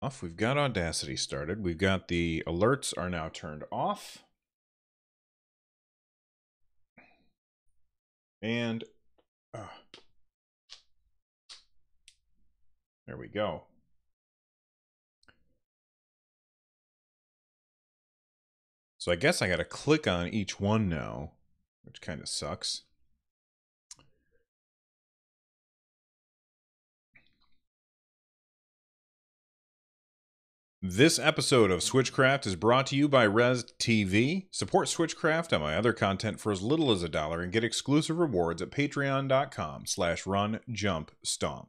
off. We've got Audacity started. We've got the alerts are now turned off. And there we go. So I guess I got to click on each one now, which kind of sucks. This episode of Switchcraft is brought to you by Res TV. Support Switchcraft and my other content for as little as $1 and get exclusive rewards at patreon.com/runjumpstomp.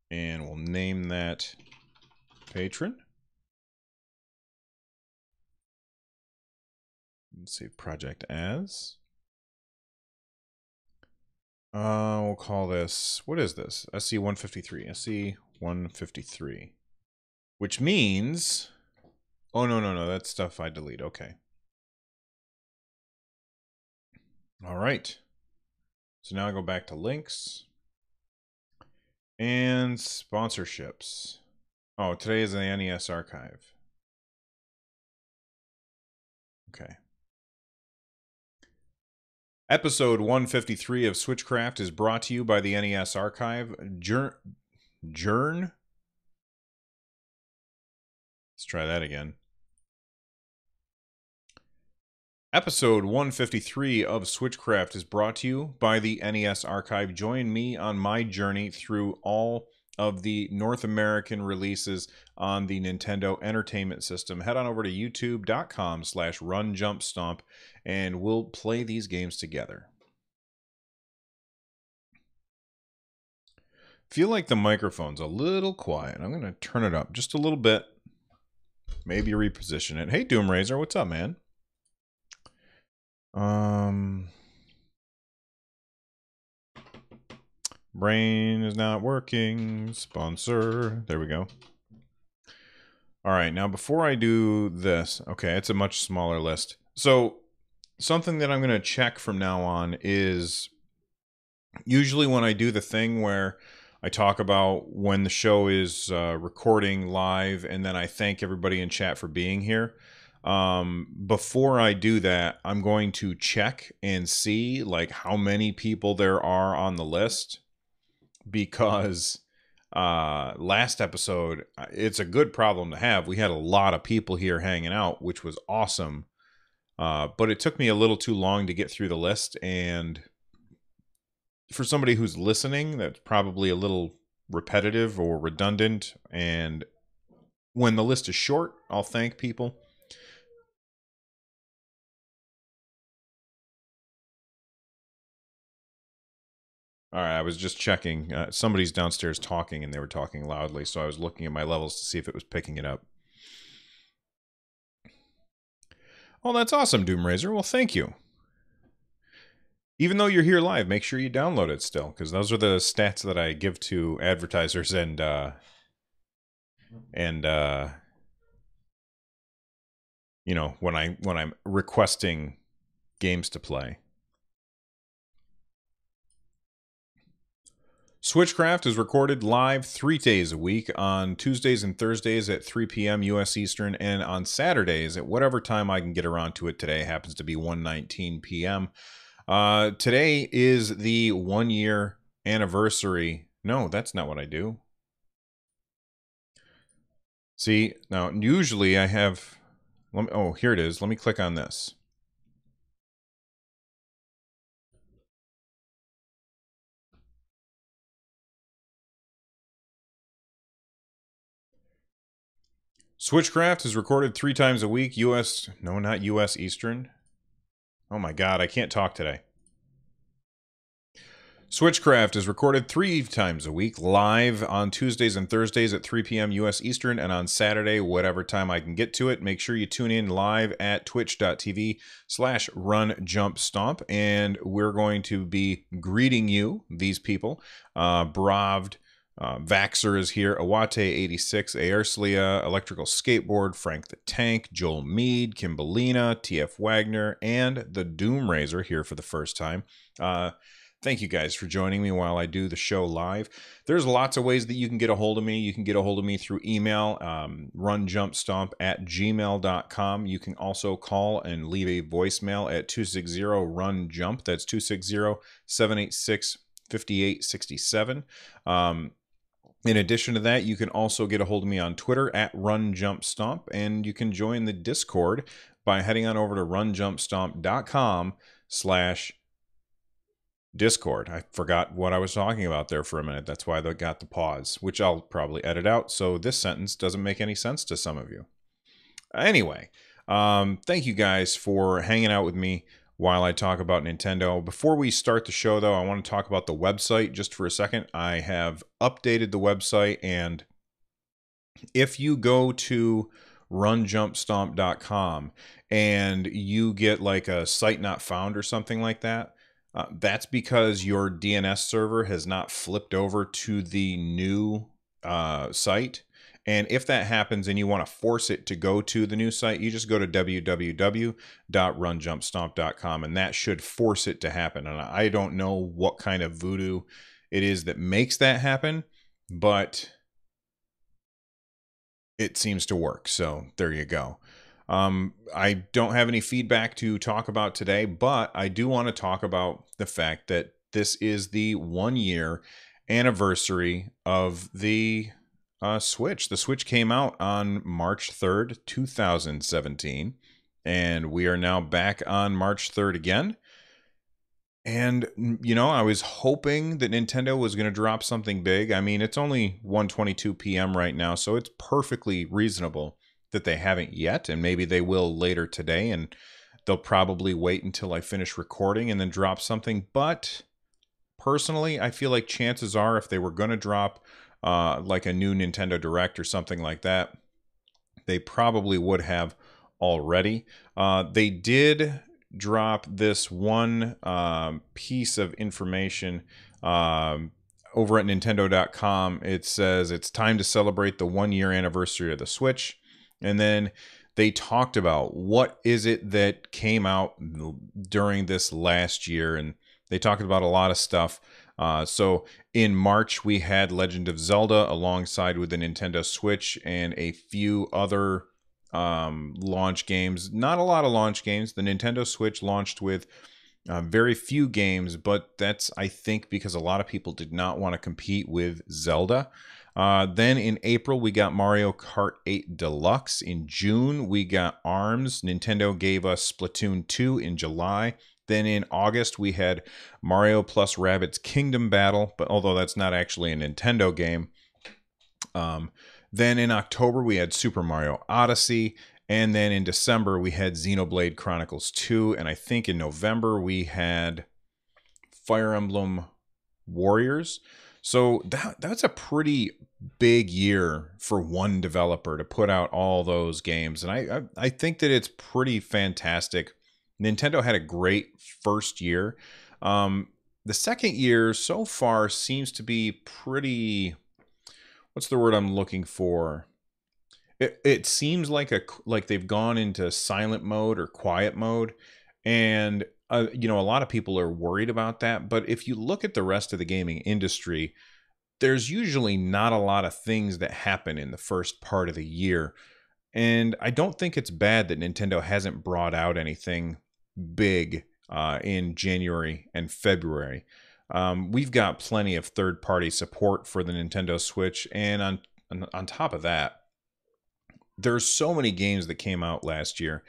And we'll name that patron. Let's see, project as. We'll call this, what is this? SC153. SC153. Which means, oh, no, that's stuff I delete. Okay. All right. So now I go back to links and sponsorships. Oh, today is the NES archive. Okay. Episode 153 of Switchcraft is brought to you by the NES archive. Let's try that again. Episode 153 of Switchcraft is brought to you by the NES archive. Join me on my journey through all of the North American releases on the Nintendo Entertainment System. Head on over to youtube.com/runjumpstomp and we'll play these games together. Feel like the microphone's a little quiet. I'm going to turn it up just a little bit. Maybe reposition it. Hey, Doomraiser, what's up, man? Brain is not working. Sponsor. There we go. All right, now before I do this, okay, it's a much smaller list. So something that I'm going to check from now on is usually when I do the thing where I talk about when the show is recording live and then I thank everybody in chat for being here. Before I do that, I'm going to check and see like how many people there are on the list, because last episode, it's a good problem to have. We had a lot of people here hanging out, which was awesome. But it took me a little too long to get through the list, and for somebody who's listening, that's probably a little repetitive or redundant. And when the list is short, I'll thank people. All right, I was just checking. Somebody's downstairs talking, and they were talking loudly, so I was looking at my levels to see if it was picking it up. Oh, that's awesome, Doomraiser. Well, thank you. Even though you're here live, make sure you download it still, because those are the stats that I give to advertisers and you know, when I'm requesting games to play. Switchcraft is recorded live 3 days a week, on Tuesdays and Thursdays at 3 p.m. U.S. Eastern, and on Saturdays at whatever time I can get around to it. Today happens to be 1:19 p.m. Today is the 1-year anniversary. No, that's not what I do. See, now usually I have... oh, here it is. Let me click on this. Switchcraft is recorded 3 times a week, U.S. No, not U.S. Eastern. Oh my god, I can't talk today. Switchcraft is recorded 3 times a week, live on Tuesdays and Thursdays at 3 p.m. U.S. Eastern, and on Saturday, whatever time I can get to it. Make sure you tune in live at twitch.tv/runjumpstomp, and we're going to be greeting you, these people. Bravd, Vaxer is here, Awate86, Aerslia, Electrical Skateboard, Frank the Tank, Joel Mead, Kimbalina, TF Wagner, and the Doomraiser here for the first time. Thank you guys for joining me while I do the show live. There's lots of ways that you can get a hold of me. You can get a hold of me through email, runjumpstomp@gmail.com. You can also call and leave a voicemail at 260-RUN-JUMP. That's 260-786-5867. In addition to that, you can also get a hold of me on Twitter at RunJumpStomp, and you can join the Discord by heading on over to runjumpstomp.com/Discord. I forgot what I was talking about there for a minute. That's why I got the pause, which I'll probably edit out, so this sentence doesn't make any sense to some of you. Anyway, thank you guys for hanging out with me while I talk about Nintendo. Before we start the show, though, I want to talk about the website just for a second. I have updated the website, and if you go to runjumpstomp.com and you get like a site not found or something like that, that's because your DNS server has not flipped over to the new site. And if that happens and you want to force it to go to the new site, you just go to www.runjumpstomp.com, and that should force it to happen. And I don't know what kind of voodoo it is that makes that happen, but it seems to work. So there you go. I don't have any feedback to talk about today, but I do want to talk about the fact that this is the 1-year anniversary of the Switch. The Switch came out on March 3rd, 2017, and we are now back on March 3rd again. And, you know, I was hoping that Nintendo was going to drop something big. I mean, it's only 1:22 p.m. right now, so it's perfectly reasonable that they haven't yet, and maybe they will later today, and they'll probably wait until I finish recording and then drop something. But personally, I feel like chances are if they were going to drop like a new Nintendo Direct or something like that, they probably would have already. They did drop this one piece of information over at Nintendo.com. It says it's time to celebrate the 1-year anniversary of the Switch. And then they talked about what is it that came out during this last year. And they talked about a lot of stuff. So in March, we had Legend of Zelda alongside with the Nintendo Switch and a few other launch games. Not a lot of launch games. The Nintendo Switch launched with very few games, but that's, I think, because a lot of people did not want to compete with Zelda. Then in April, we got Mario Kart 8 Deluxe. In June, we got ARMS. Nintendo gave us Splatoon 2 in July. Then in August, we had Mario plus Rabbids Kingdom Battle, but although that's not actually a Nintendo game. Then in October, we had Super Mario Odyssey. And then in December, we had Xenoblade Chronicles 2. And I think in November, we had Fire Emblem Warriors. So that's a pretty big year for one developer to put out all those games. And I think that it's pretty fantastic. Nintendo had a great first year. The second year so far seems to be pretty... What's the word I'm looking for? It seems like they've gone into silent mode or quiet mode, and you know, a lot of people are worried about that. But if you look at the rest of the gaming industry, there's usually not a lot of things that happen in the first part of the year, and I don't think it's bad that Nintendo hasn't brought out anything big in January and February. We've got plenty of third-party support for the Nintendo Switch, and on top of that, there's so many games that came out last year.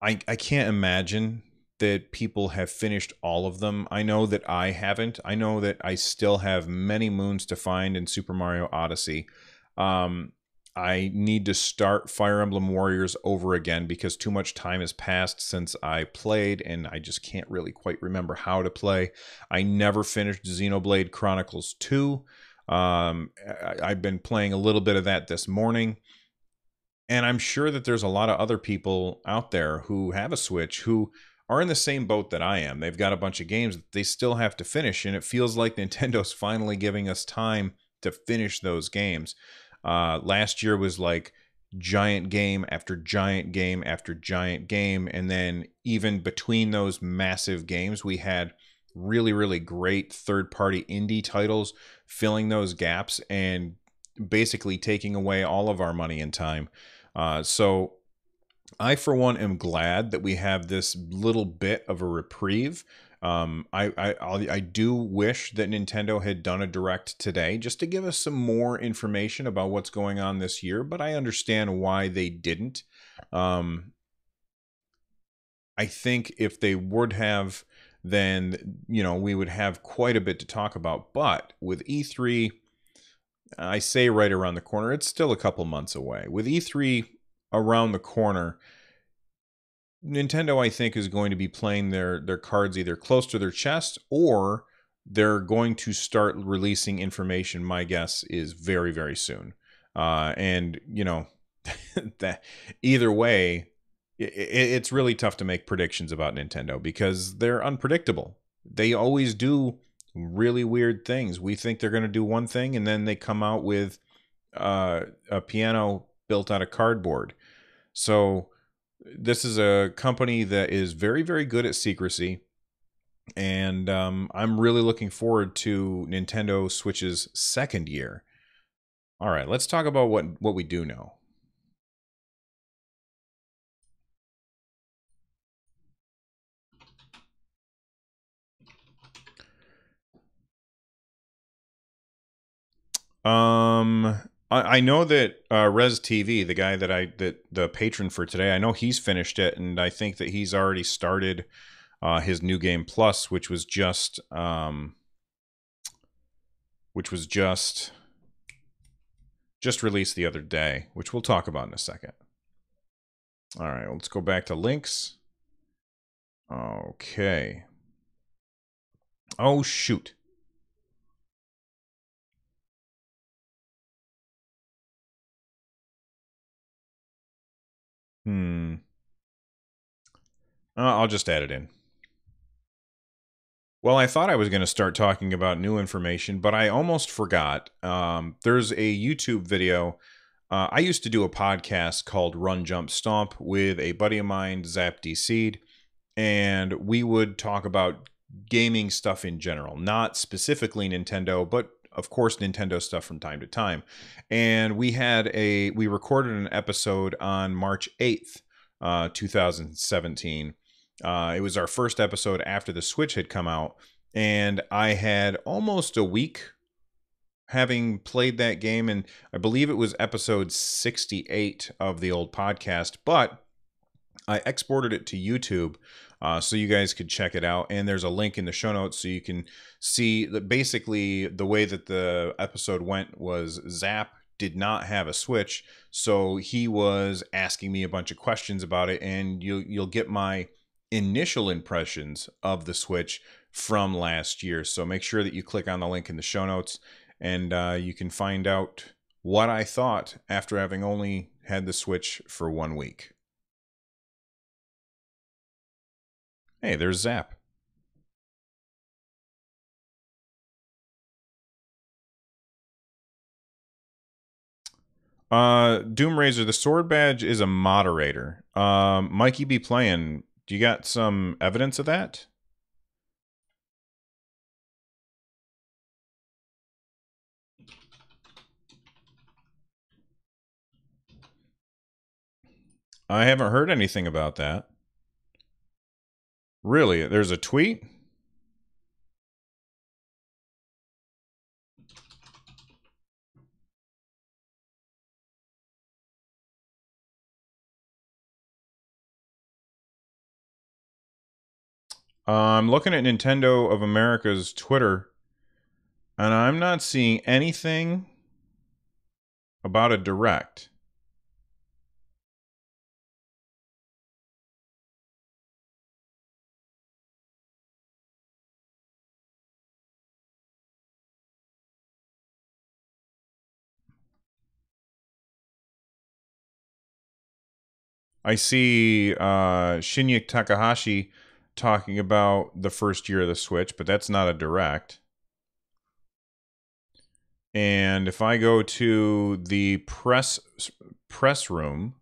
I can't imagine that people have finished all of them. I know that I haven't. I know that I still have many moons to find in Super Mario Odyssey. I need to start Fire Emblem Warriors over again because too much time has passed since I played, and I just can't really quite remember how to play. I never finished Xenoblade Chronicles 2. I've been playing a little bit of that this morning. And I'm sure that there's a lot of other people out there who have a Switch who are in the same boat that I am. They've got a bunch of games that they still have to finish, and it feels like Nintendo's finally giving us time to finish those games. Last year was like giant game after giant game after giant game, and then even between those massive games, we had really, really great third-party indie titles filling those gaps and basically taking away all of our money and time. So I, for one, am glad that we have this little bit of a reprieve. I do wish that Nintendo had done a direct today just to give us some more information about what's going on this year, but I understand why they didn't. I think if they would have, then, you know, we would have quite a bit to talk about. But with E3, I say right around the corner, it's still a couple months away. With E3 around the corner, Nintendo, I think, is going to be playing their cards either close to their chest, or they're going to start releasing information. My guess is very, very soon. And you know, that either way, it's really tough to make predictions about Nintendo because they're unpredictable. They always do really weird things. We think they're going to do one thing, and then they come out with a piano built out of cardboard. So this is a company that is very, very good at secrecy, and I'm really looking forward to Nintendo Switch's second year. All right, let's talk about what we do know. I know that Res TV, the guy that the patron for today, I know he's finished it, and I think that he's already started his new game plus, which was just released the other day, which we'll talk about in a second. All right, let's go back to links. Okay. Oh shoot. I'll just add it in. Well, I thought I was going to start talking about new information, but I almost forgot. There's a YouTube video. I used to do a podcast called Run, Jump, Stomp with a buddy of mine, Zap D Seed, and we would talk about gaming stuff in general, not specifically Nintendo, but of course Nintendo stuff from time to time. And we recorded an episode on March 8th, 2017. It was our first episode after the Switch had come out, and I had almost a week having played that game, and I believe it was episode 68 of the old podcast, but I exported it to YouTube so you guys could check it out, and there's a link in the show notes so you can see that basically the way that the episode went was Zap did not have a Switch, so he was asking me a bunch of questions about it, and you'll get my initial impressions of the Switch from last year. So make sure that you click on the link in the show notes, and you can find out what I thought after having only had the Switch for 1 week. Hey, there's Zap. Doom Razor, the sword badge is a moderator. Mikey be playing. Do you got some evidence of that? I haven't heard anything about that. Really? There's a tweet? I'm looking at Nintendo of America's Twitter, and I'm not seeing anything about a direct. I see Shinya Takahashi talking about the first year of the Switch, but that's not a direct. And if I go to the press room,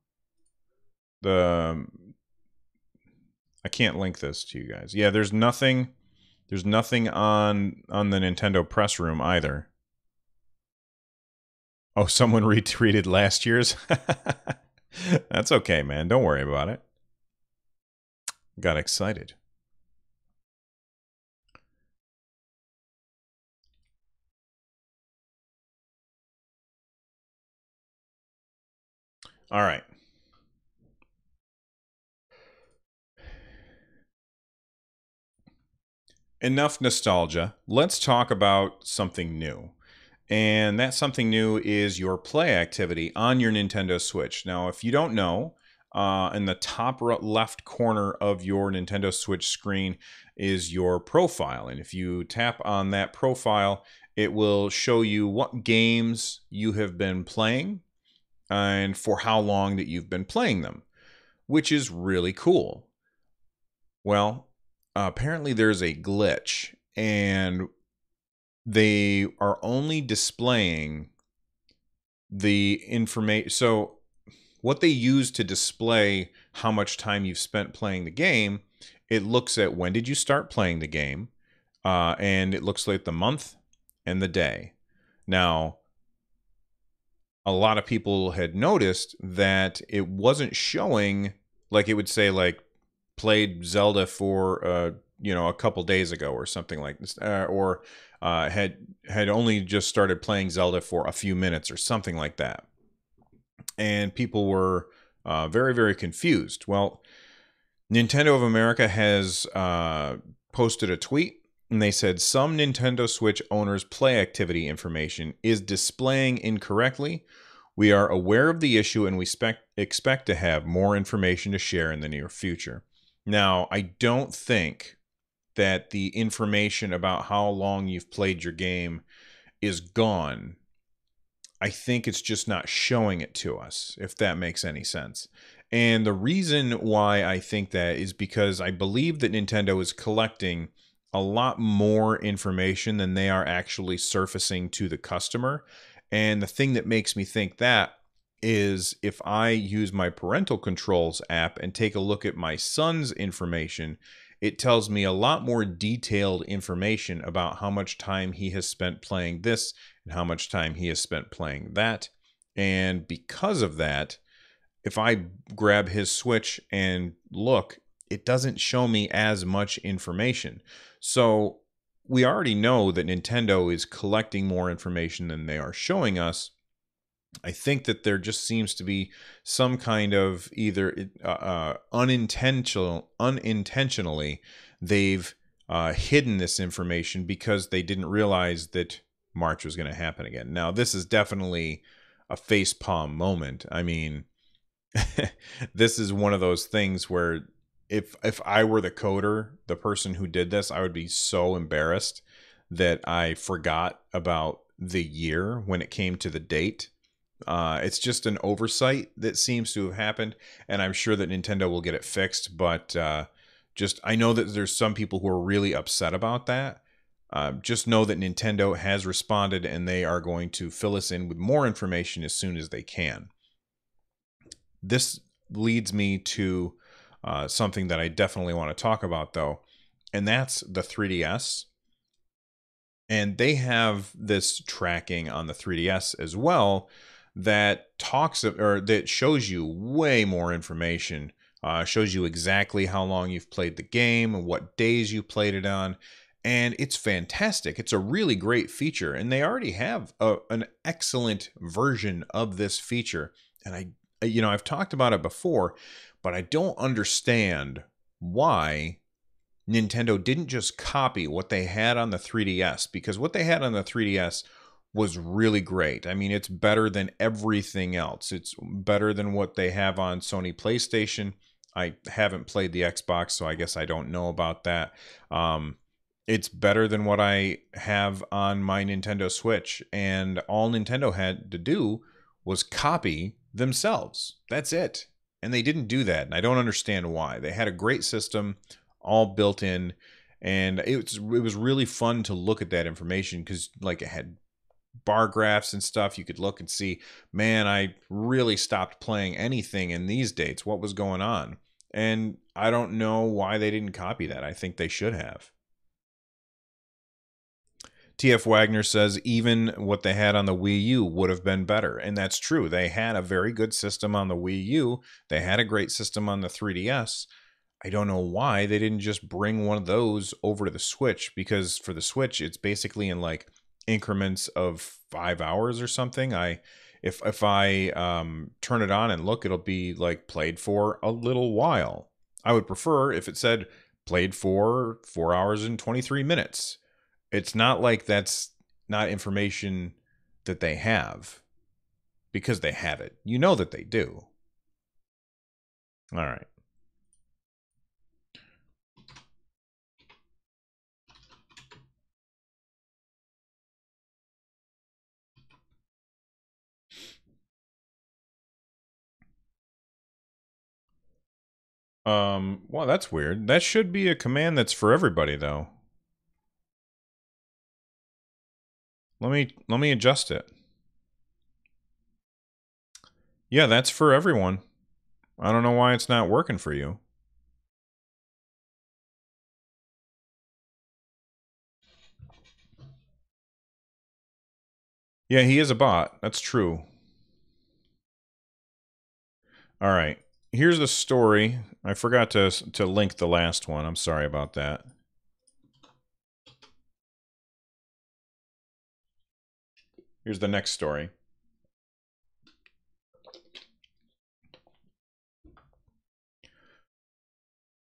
I can't link this to you guys. Yeah, there's nothing There's nothing on the Nintendo press room either. Oh, someone retweeted last year's? That's okay, man. Don't worry about it. Got excited. All right. Enough nostalgia. Let's talk about something new. And that something new is your play activity on your Nintendo Switch. Now, if you don't know, in the top left corner of your Nintendo Switch screen is your profile. And if you tap on that profile, it will show you what games you have been playing and for how long that you've been playing them, which is really cool. Well, apparently there's a glitch, and they are only displaying the information. So, what they use to display how much time you've spent playing the game, it looks at when did you start playing the game, and it looks like the month and the day. Now, a lot of people had noticed that it wasn't showing, like it would say like played Zelda for a couple days ago or something like this, or had only just started playing Zelda for a few minutes or something like that, and people were very, very confused. Well, Nintendo of America has posted a tweet, and they said some Nintendo Switch owners' play activity information is displaying incorrectly. We are aware of the issue, and we expect to have more information to share in the near future. Now, I don't think that the information about how long you've played your game is gone. I think it's just not showing it to us, if that makes any sense. And the reason why I think that is because I believe that Nintendo is collecting a lot more information than they are actually surfacing to the customer. And the thing that makes me think that is if I use my parental controls app and take a look at my son's information, it tells me a lot more detailed information about how much time he has spent playing this and how much time he has spent playing that. And because of that, if I grab his Switch and look, it doesn't show me as much information. So we already know that Nintendo is collecting more information than they are showing us. I think that there just seems to be some kind of either unintentionally, they've hidden this information because they didn't realize that March was going to happen again. Now, this is definitely a facepalm moment. I mean, this is one of those things where if I were the coder, the person who did this, I would be so embarrassed that I forgot about the year when it came to the date. It's just an oversight that seems to have happened, and I'm sure that Nintendo will get it fixed. But I know that there's some people who are really upset about that. Just know that Nintendo has responded, and they are going to fill us in with more information as soon as they can. This leads me to something that I definitely want to talk about, though, and that's the 3DS. And they have this tracking on the 3DS as well that that shows you way more information. Shows you exactly how long you've played the game and what days you played it on, and it's fantastic. It's a really great feature, and they already have an excellent version of this feature. And I've talked about it before, but I don't understand why Nintendo didn't just copy what they had on the 3DS, because what they had on the 3DS was really great. I mean, it's better than everything else. It's better than what they have on Sony PlayStation. I haven't played the Xbox, so I guess I don't know about that. It's better than what I have on my Nintendo Switch, and all Nintendo had to do was copy themselves. That's it. And they didn't do that, and I don't understand why. They had a great system all built in, and it was really fun to look at that information because like it had bar graphs and stuff. You could look and see, man, I really stopped playing anything in these dates. What was going on? And I don't know why they didn't copy that. I think they should have. TF Wagner says even what they had on the Wii U would have been better. And that's true. They had a very good system on the Wii U. They had a great system on the 3DS. I don't know why they didn't just bring one of those over to the Switch, because for the Switch, it's basically in like increments of 5 hours or something. If I turn it on and look, it'll be like played for a little while. I would prefer if it said played for 4 hours and 23 minutes. It's not like that's not information that they have, because they have it. You know that they do. All right. Well, that's weird. That should be a command that's for everybody, though. Let me adjust it. Yeah, that's for everyone. I don't know why it's not working for you. Yeah, he is a bot. That's true. All right. Here's the story. I forgot to link the last one. I'm sorry about that. Here's the next story.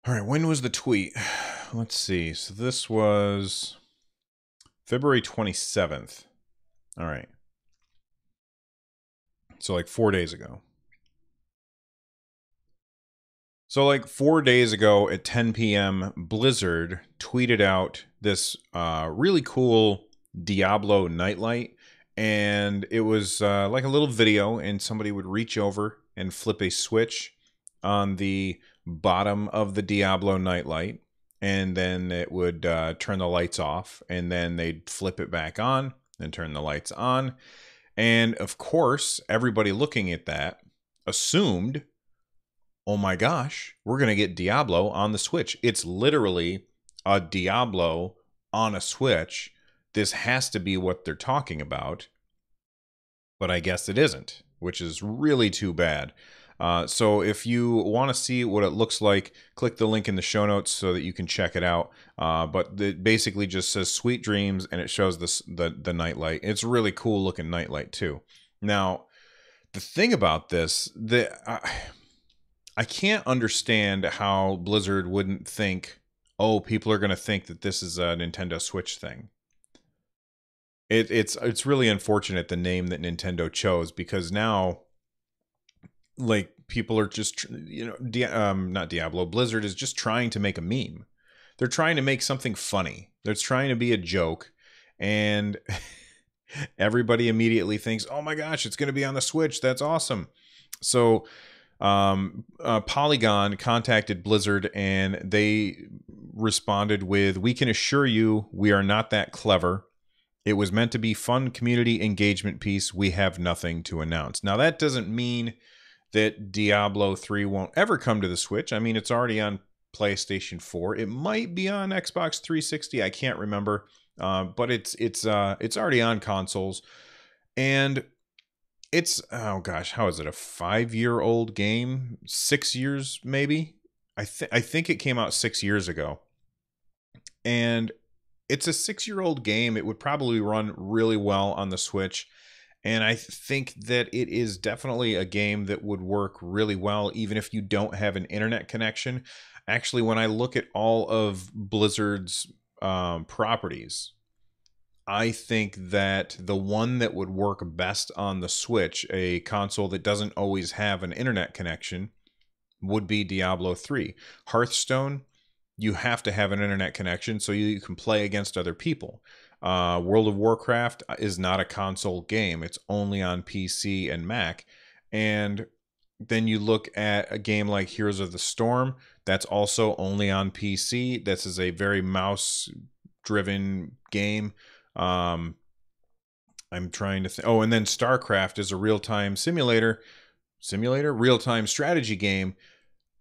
All right, when was the tweet? Let's see. So this was February 27th. All right. So like 4 days ago. So like 4 days ago at 10 p.m., Blizzard tweeted out this really cool Diablo nightlight. And it was like a little video, and somebody would reach over and flip a switch on the bottom of the Diablo nightlight. And then it would turn the lights off, and then they'd flip it back on and turn the lights on. And of course, everybody looking at that assumed, oh my gosh, we're going to get Diablo on the Switch. It's literally a Diablo on a Switch. This has to be what they're talking about. But I guess it isn't, which is really too bad. So if you want to see what it looks like, click the link in the show notes so that you can check it out. But it basically just says Sweet Dreams, and it shows the nightlight. It's a really cool looking nightlight too. Now, the thing about this, I can't understand how Blizzard wouldn't think, oh, people are going to think that this is a Nintendo Switch thing. It's really unfortunate the name that Nintendo chose, because now, like, people are just, not Diablo, Blizzard is just trying to make a meme. They're trying to make something funny. They're trying to be a joke, and everybody immediately thinks, oh my gosh, it's going to be on the Switch. That's awesome. So Polygon contacted Blizzard, and they responded with, we can assure you we are not that clever. It was meant to be fun community engagement piece. We have nothing to announce. Now, that doesn't mean that Diablo 3 won't ever come to the Switch. I mean, it's already on PlayStation 4. It might be on Xbox 360. I can't remember. But it's already on consoles. And it's, oh gosh, how is it? A 5-year-old game? 6 years, maybe? I think it came out 6 years ago. And it's a 6-year-old game. It would probably run really well on the Switch. And I think that it is definitely a game that would work really well, even if you don't have an internet connection. Actually, when I look at all of Blizzard's properties, I think that the one that would work best on the Switch, a console that doesn't always have an internet connection, would be Diablo 3. Hearthstone, you have to have an internet connection so you can play against other people. World of Warcraft is not a console game. It's only on PC and Mac. And then you look at a game like Heroes of the Storm, that's also only on PC. This is a very mouse-driven game. I'm trying to think. Oh, and then StarCraft is a real-time real-time strategy game.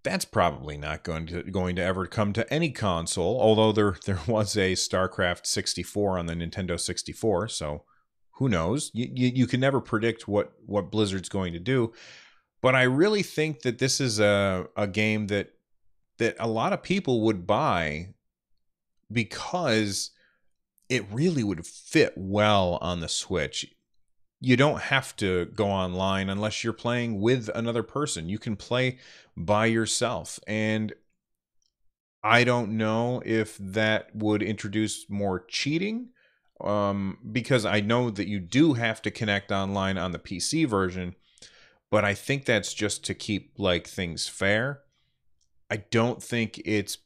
That's probably not going to ever come to any console. Although there was a StarCraft 64 on the Nintendo 64, so who knows? You can never predict what Blizzard's going to do. But I really think that this is a game that a lot of people would buy because it really would fit well on the Switch. You don't have to go online unless you're playing with another person. You can play by yourself. And I don't know if that would introduce more cheating, because I know that you do have to connect online on the PC version, but I think that's just to keep like things fair. I don't think it's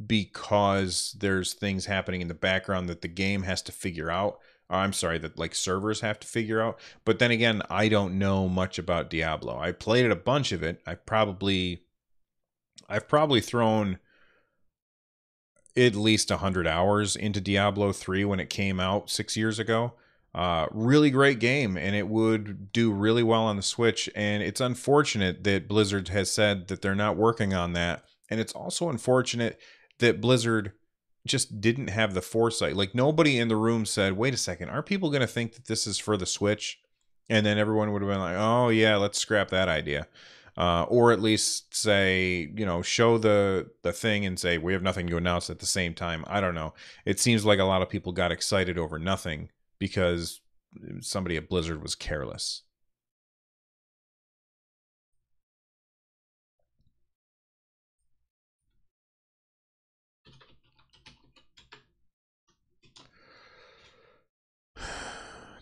because there's things happening in the background that the game has to figure out. I'm sorry, that like servers have to figure out. But then again, I don't know much about Diablo. I played it a bunch of it. I've probably thrown at least 100 hours into Diablo 3 when it came out 6 years ago. Really great game, and it would do really well on the Switch. And it's unfortunate that Blizzard has said that they're not working on that. And it's also unfortunate that Blizzard just didn't have the foresight. Like, nobody in the room said, wait a second, are people going to think that this is for the Switch? And then everyone would have been like, oh yeah, let's scrap that idea. Or at least say, show the thing and say, we have nothing to announce at the same time. I don't know. It seems like a lot of people got excited over nothing because somebody at Blizzard was careless.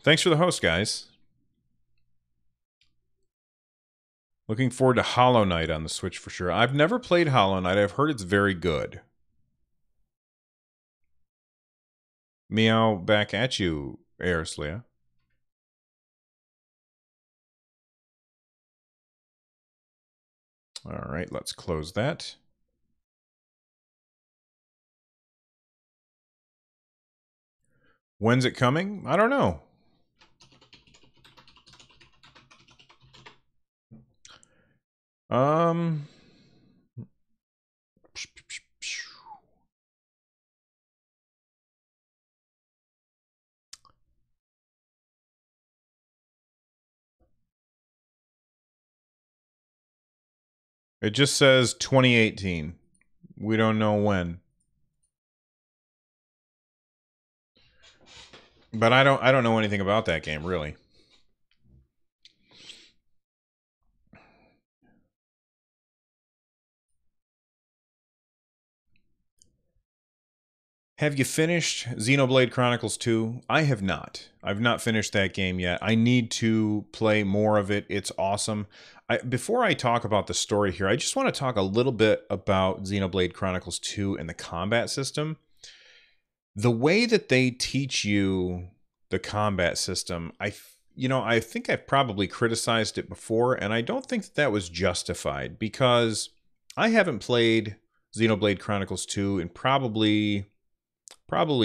Thanks for the host, guys. Looking forward to Hollow Knight on the Switch for sure. I've never played Hollow Knight. I've heard it's very good. Meow back at you, Arislia. All right, let's close that. When's it coming? I don't know. It just says 2018. We don't know when. But I don't know anything about that game, really. Have you finished Xenoblade Chronicles 2? I have not. I've not finished that game yet. I need to play more of it. It's awesome. Before I talk about the story here, I just want to talk a little bit about Xenoblade Chronicles 2 and the combat system. The way that they teach you the combat system, I think I've probably criticized it before, and I don't think that was justified because I haven't played Xenoblade Chronicles 2 in probably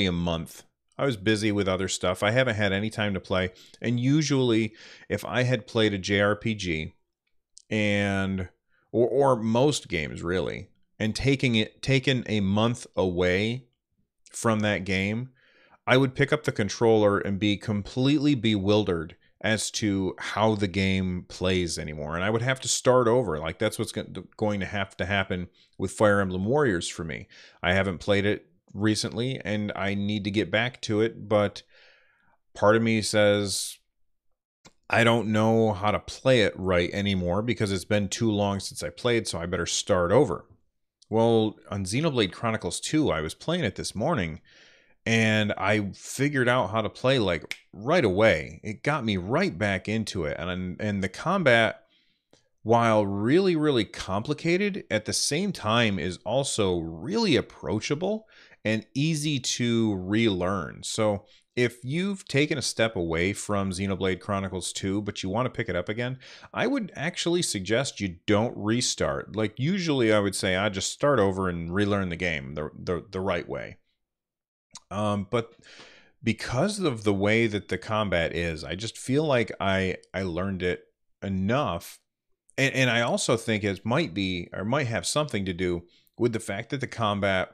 a month. I was busy with other stuff. I haven't had any time to play. And usually if I had played a JRPG and or most games really, and taken a month away from that game, I would pick up the controller and be completely bewildered as to how the game plays anymore. And I would have to start over. Like, that's what's going to have to happen with Fire Emblem Warriors for me. I haven't played it recently and I need to get back to it, but part of me says I don't know how to play it right anymore because it's been too long since I played, so I better start over. Well, on Xenoblade Chronicles 2, I was playing it this morning and I figured out how to play like right away. It got me right back into it, and the combat, while really, really complicated, at the same time is also really approachable and easy to relearn. So if you've taken a step away from Xenoblade Chronicles 2, but you want to pick it up again, I would actually suggest you don't restart. Like, usually I would say I just start over and relearn the game the right way. But because of the way that the combat is, I just feel like I learned it enough And I also think it might be or might have something to do with the fact that the combat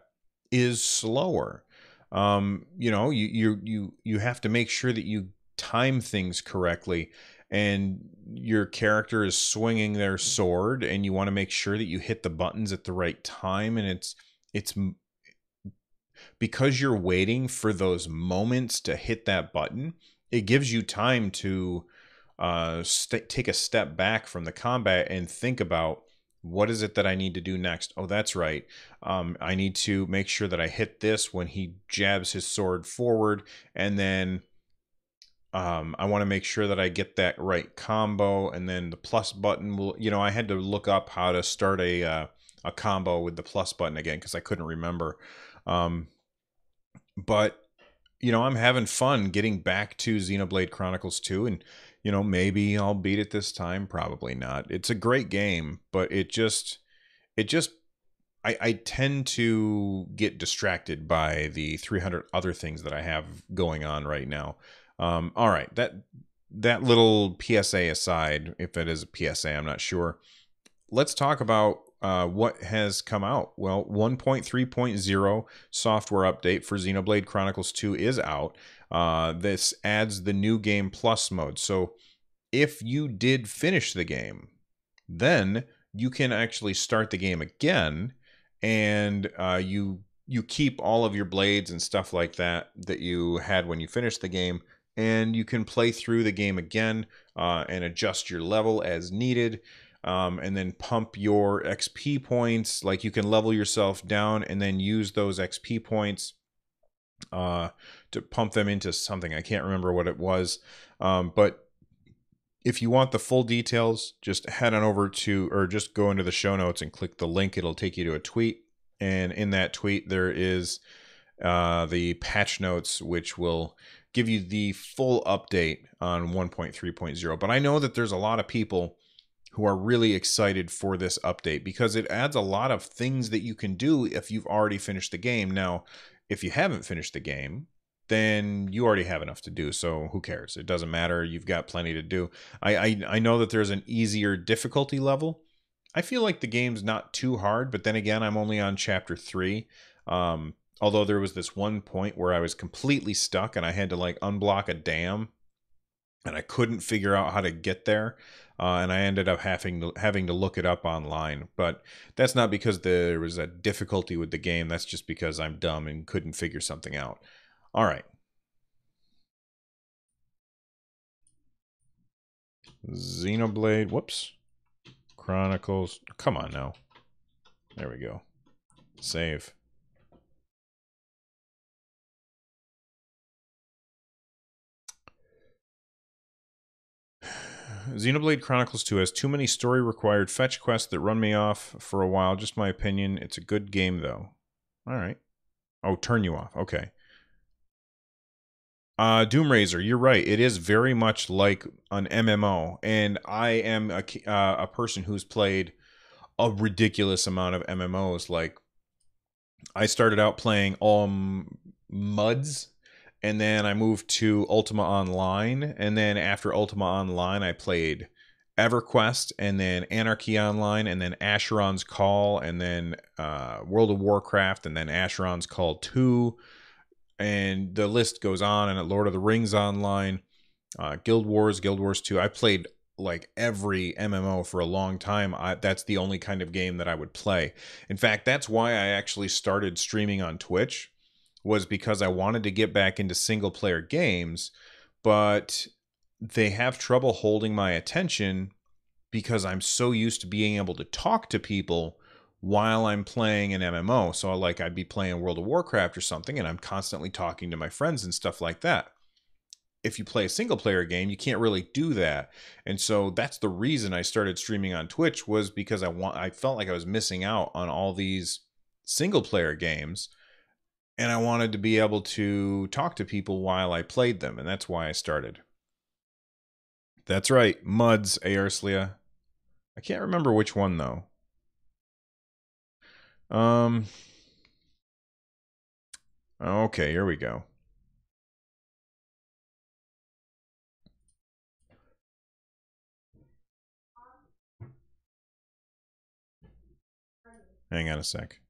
is slower. You have to make sure that you time things correctly, and your character is swinging their sword, and you want to make sure that you hit the buttons at the right time, and it's because you're waiting for those moments to hit that button. It gives you time to take a step back from the combat and think about, what is it that I need to do next? Oh, that's right. I need to make sure that I hit this when he jabs his sword forward, and then I want to make sure that I get that right combo, and then the plus button will. I had to look up how to start a combo with the plus button again because I couldn't remember. But I'm having fun getting back to Xenoblade Chronicles 2, and maybe I'll beat it this time, probably not. It's a great game, but it just I tend to get distracted by the 300 other things that I have going on right now. All right, that little PSA aside, if it is a PSA, I'm not sure. Let's talk about what has come out. Well, 1.3.0 software update for Xenoblade Chronicles 2 is out. This adds the new game plus mode. So if you did finish the game, then you can actually start the game again, and you keep all of your blades and stuff like that you had when you finished the game, and you can play through the game again and adjust your level as needed. And then pump your XP points. Like, you can level yourself down and then use those XP points to pump them into something. I can't remember what it was. But if you want the full details, just head on over to, or just go into the show notes and click the link. It'll take you to a tweet. And in that tweet, there is the patch notes, which will give you the full update on 1.3.0. But I know that there's a lot of people who are really excited for this update because it adds a lot of things that you can do if you've already finished the game. Now, if you haven't finished the game, then you already have enough to do, so who cares? It doesn't matter. You've got plenty to do. I know that there's an easier difficulty level. I feel like the game's not too hard, but then again, I'm only on chapter 3. Although there was this one point where I was completely stuck and I had to like unblock a dam, and I couldn't figure out how to get there. And I ended up having to look it up online. But that's not because there was a difficulty with the game. That's just because I'm dumb and couldn't figure something out. All right. Xenoblade. Whoops. Chronicles. Come on now. There we go. Save. Xenoblade Chronicles 2 has too many story required fetch quests that run me off for a while. Just my opinion. It's a good game though. All right. Oh, turn you off. Okay. Doomraiser, you're right. It is very much like an MMO, and I am a person who's played a ridiculous amount of MMOs. Like, I started out playing MUDs, and then I moved to Ultima Online, and then after Ultima Online, I played EverQuest, and then Anarchy Online, and then Asheron's Call, and then World of Warcraft, and then Asheron's Call 2, and the list goes on. And at Lord of the Rings Online, Guild Wars 2. I played like every MMO for a long time. That's the only kind of game that I would play. In fact, that's why I actually started streaming on Twitch, was because I wanted to get back into single player games, but they have trouble holding my attention because I'm so used to being able to talk to people while I'm playing an MMO. So like, I'd be playing World of Warcraft or something, and I'm constantly talking to my friends and stuff like that. If you play a single player game, you can't really do that. And so that's the reason I started streaming on Twitch, was because I felt like I was missing out on all these single player games, and I wanted to be able to talk to people while I played them, and that's why I started. That's right, MUDs, Aerslia. I can't remember which one though. Um okay, here we go. Hang on a sec.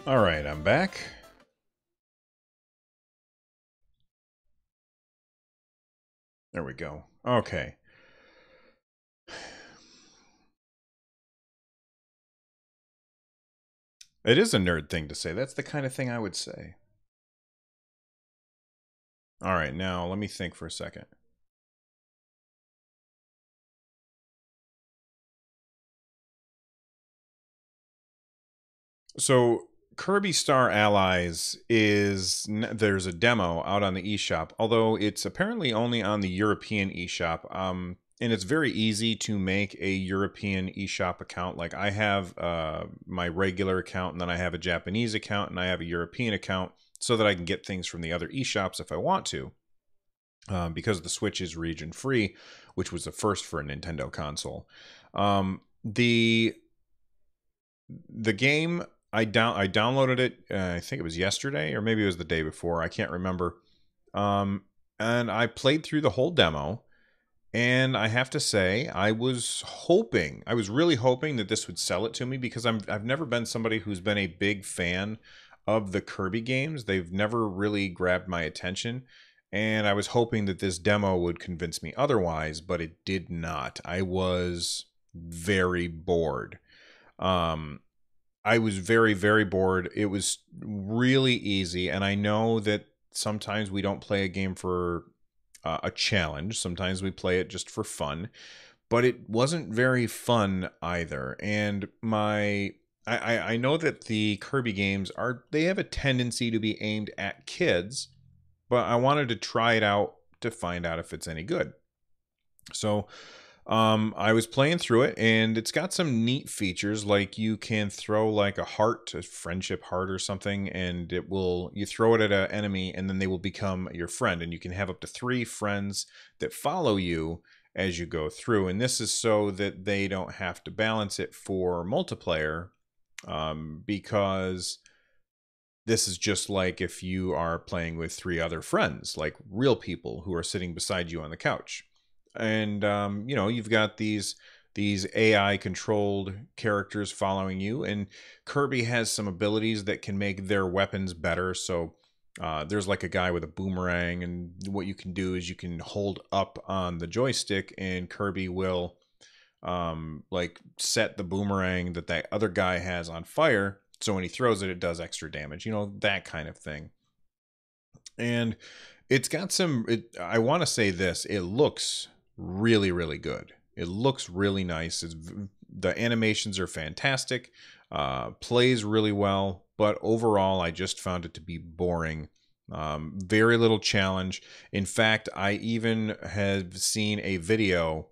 All right, I'm back. There we go. Okay. It is a nerd thing to say. That's the kind of thing I would say. All right, now let me think for a second. So Kirby Star Allies there's a demo out on the eShop, although it's apparently only on the European eShop. And it's very easy to make a European eShop account. Like I have my regular account, and then I have a Japanese account, and I have a European account, so that I can get things from the other eShops if I want to. Because the Switch is region free, which was the first for a Nintendo console. The game I downloaded it. I think it was yesterday, or maybe it was the day before. I can't remember. And I played through the whole demo, and I have to say, I was really hoping that this would sell it to me, because I've never been somebody who's been a big fan of the Kirby games. They've never really grabbed my attention, and I was hoping that this demo would convince me otherwise, but it did not. I was very bored. I was very, very bored. It was really easy, and I know that sometimes we don't play a game for a challenge. Sometimes we play it just for fun, but it wasn't very fun either. And I know that the Kirby games they have a tendency to be aimed at kids, but I wanted to try it out to find out if it's any good. So I was playing through it, and it's got some neat features, like you can throw like a heart, a friendship heart or something, and you throw it at an enemy, and then they will become your friend, and you can have up to 3 friends that follow you as you go through. And this is so that they don't have to balance it for multiplayer, because this is just like if you are playing with 3 other friends, like real people who are sitting beside you on the couch. And you've got these AI controlled characters following you, and Kirby has some abilities that can make their weapons better. So there's like a guy with a boomerang, and what you can do is you can hold up on the joystick, and Kirby will like set the boomerang that other guy has on fire, so when he throws it, it does extra damage, that kind of thing. And it's got I want to say this, it looks really, really good. It looks really nice. The animations are fantastic, plays really well, but overall I just found it to be boring. Very little challenge. In fact, I even have seen a video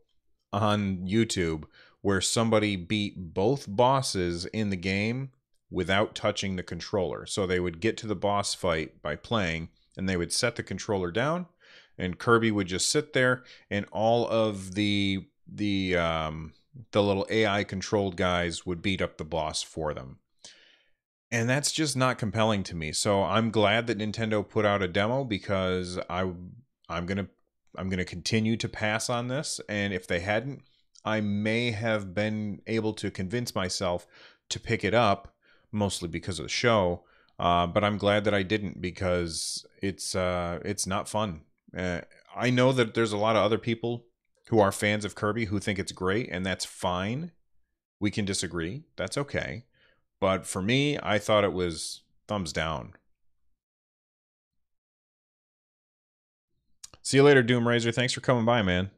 on YouTube where somebody beat both bosses in the game without touching the controller. So they would get to the boss fight by playing, and they would set the controller down, and Kirby would just sit there, and all of the little AI controlled guys would beat up the boss for them. And that's just not compelling to me. So I'm glad that Nintendo put out a demo, because I'm going to continue to pass on this, and if they hadn't, I may have been able to convince myself to pick it up, mostly because of the show. But I'm glad that I didn't, because it's not fun. I know that there's a lot of other people who are fans of Kirby who think it's great, and that's fine. We can disagree. That's okay. But for me, I thought it was thumbs down. See you later, Doomraiser. Thanks for coming by, man.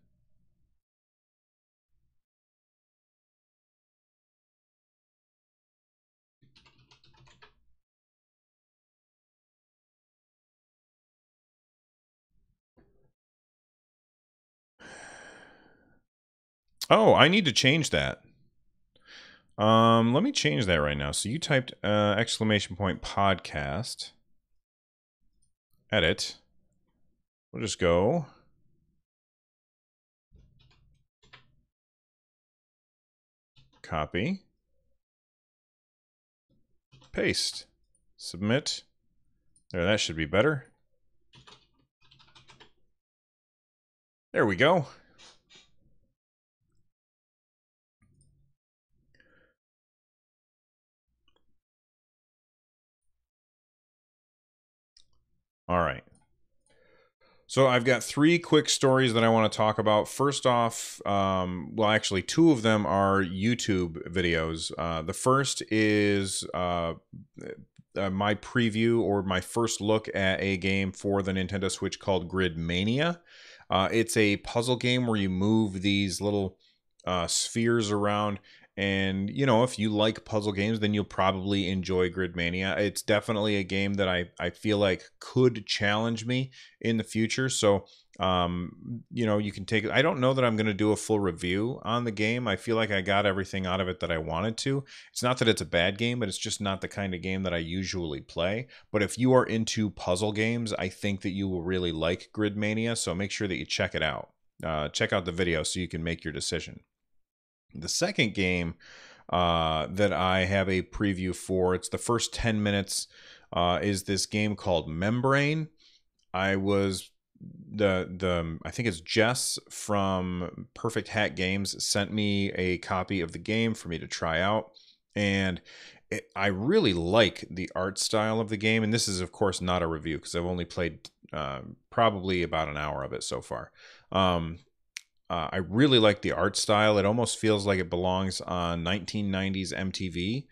Oh, I need to change that. Let me change that right now. So you typed exclamation point podcast. Edit. We'll just go. Copy. Paste. Submit. There, that should be better. There we go. All right. So I've got 3 quick stories that I want to talk about. First off, well, actually, 2 of them are YouTube videos. The first is my preview, or my first look at a game for the Nintendo Switch called Grid Mania. It's a puzzle game where you move these little spheres around. And, you know, if you like puzzle games, then you'll probably enjoy Gridmania. It's definitely a game that I feel like could challenge me in the future. So, you know, you can take it. I don't know that I'm going to do a full review on the game. I feel like I got everything out of it that I wanted to. It's not that it's a bad game, but it's just not the kind of game that I usually play. But if you are into puzzle games, I think that you will really like Gridmania. So make sure that you check it out. Check out the video so you can make your decision. The second game that I have a preview for, it's the first 10 minutes, is this game called Membrane. I was I think it's Jess from Perfect Hat Games sent me a copy of the game for me to try out, and I really like the art style of the game. And this is, of course, not a review, because I've only played probably about an hour of it so far. I really like the art style. It almost feels like it belongs on 1990s MTV.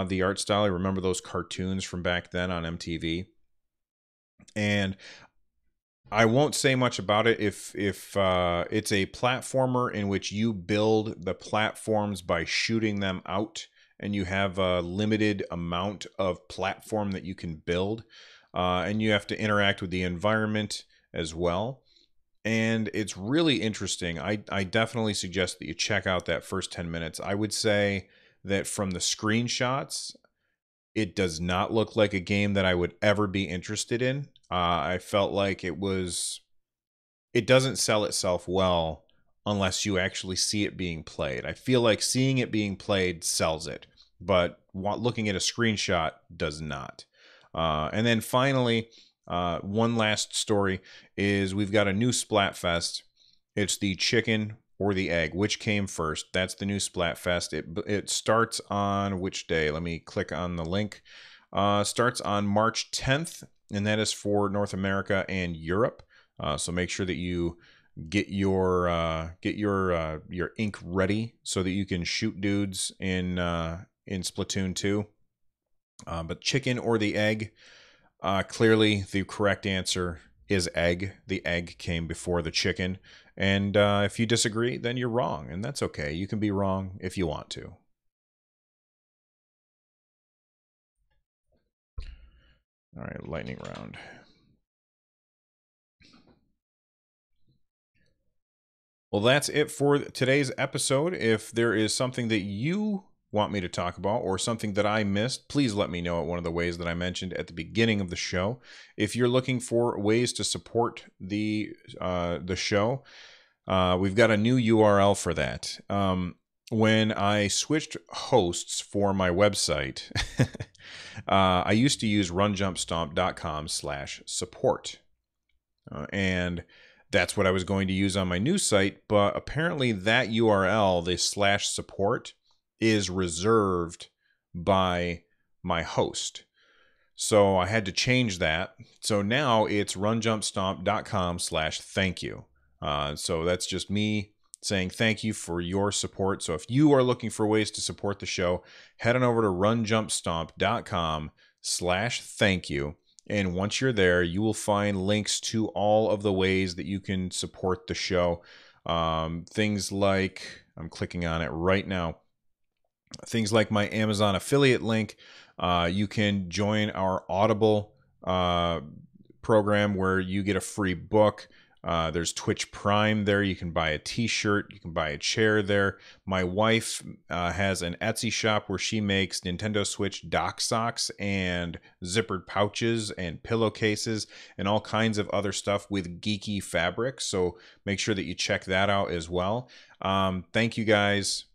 The art style, I remember those cartoons from back then on MTV. And I won't say much about it. If it's a platformer in which you build the platforms by shooting them out, and you have a limited amount of platform that you can build, and you have to interact with the environment as well. And it's really interesting. I definitely suggest that you check out that first 10 minutes. I would say that from the screenshots, it does not look like a game that I would ever be interested in. I felt like it doesn't sell itself well unless you actually see it being played. I feel like seeing it being played sells it, but looking at a screenshot does not. And then finally, one last story is we've got a new Splatfest. It's the chicken or the egg. Which came first? That's the new Splatfest. It starts on which day? Let me click on the link. Starts on March 10th, and that is for North America and Europe. So make sure that you get your ink ready so that you can shoot dudes in Splatoon 2. But chicken or the egg? Clearly, the correct answer is egg. The egg came before the chicken. And if you disagree, then you're wrong. And that's okay. You can be wrong if you want to. All right, lightning round. Well, that's it for today's episode. If there is something that you want me to talk about or something that I missed, please let me know at one of the ways that I mentioned at the beginning of the show. If you're looking for ways to support the show, we've got a new URL for that. When I switched hosts for my website, I used to use runjumpstomp.com/support. And that's what I was going to use on my new site, but apparently that URL, the /support, is reserved by my host. So I had to change that. So now it's runjumpstomp.com/thank-you. So that's just me saying thank you for your support. So if you are looking for ways to support the show, head on over to runjumpstomp.com/thank-you. And once you're there, you will find links to all of the ways that you can support the show. Things like, I'm clicking on it right now, things like my Amazon affiliate link. You can join our Audible program where you get a free book. There's Twitch Prime there. You can buy a t-shirt. You can buy a chair there. My wife has an Etsy shop where she makes Nintendo Switch dock socks and zippered pouches and pillowcases and all kinds of other stuff with geeky fabric. So make sure that you check that out as well. Thank you guys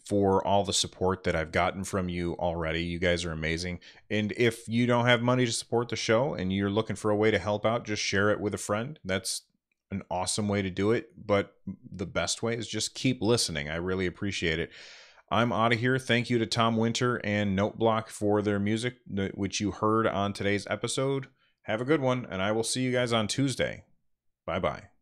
for all the support that I've gotten from you already. You guys are amazing. And if you don't have money to support the show and you're looking for a way to help out, just share it with a friend. That's an awesome way to do it. But the best way is just keep listening. I really appreciate it. I'm out of here. Thank you to Tom Winter and Noteblock for their music, which you heard on today's episode. Have a good one, and I will see you guys on Tuesday. Bye-bye.